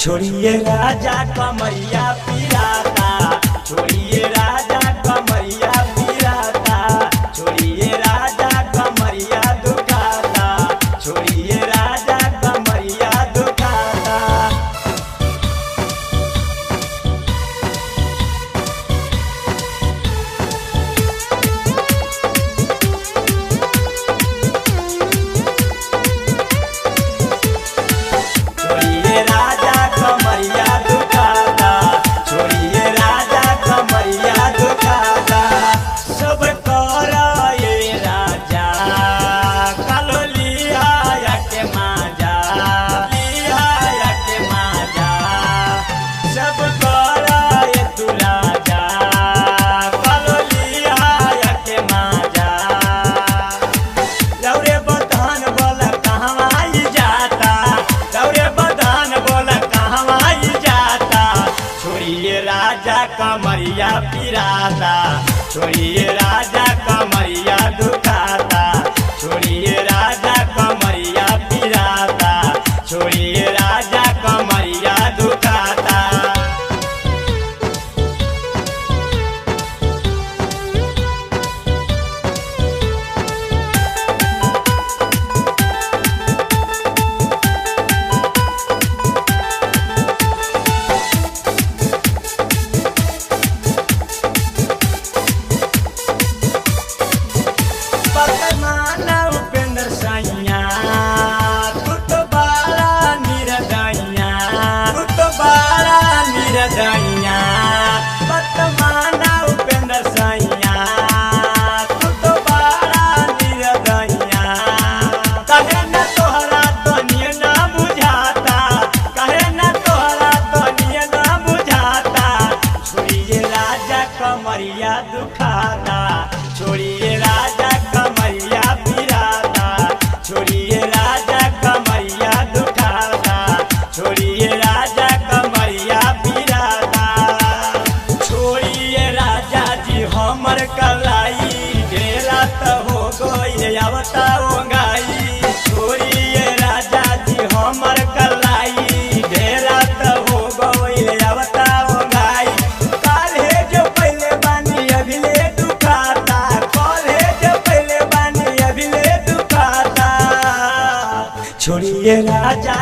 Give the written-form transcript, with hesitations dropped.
छोड़िए राजा कमरिया पिराता, छोड़िए राजा कमरिया पिराता, छोड़िए राजा कमरिया दुखाता, छोड़िए राजा कमरिया दुखाता। छोड़िए राजा कमरिया दुखाता, छोड़िए राजा कमरिया दुखाता। सब कर ये राजा कालो लिया के माजा, लिया के माजा। सब कर ये तू राजा कालो लिया के माजा। लौरे बदन बोला कहवा आई जाता, लौरे बदन बोला कहवा आई जाता। छोड़िए राजा कमरिया पिराता, छोड़िए राजा कमरिया दुखाता, छोड़िए राजा कमरिया पिराता, छोड़िए राजा कमरिया दुखाता। वर्तमान उपेंद्र सैया तू तो बारा निरदैया, तू तो बारा निरदैया। वर्तमान उपेंद्र सैया तू तो बारा निरदैया। कहे न तोहरा तनिए ना बुझाता, कहे न तोहरा तनिए ना बुझाता। छोड़िए राजा कमरिया दुखाता, छोड़िए राजा कमरिया पिराता, छोड़िए राजा कमरिया दुखाता, छोड़िए राजा कमरिया पिराता। छोड़िए राजा जी हमर कलाई, ढेरा त हो गई आवता ओंगाई। छोड़िए राजा जी हमर कलाई, ढेरा त हो गई आवता ओंगाई। काल्हे जो पहले बानी अभिले दुखाता, काल्हे जो पहले बानी अभिले दुखाता। छोड़िए राजा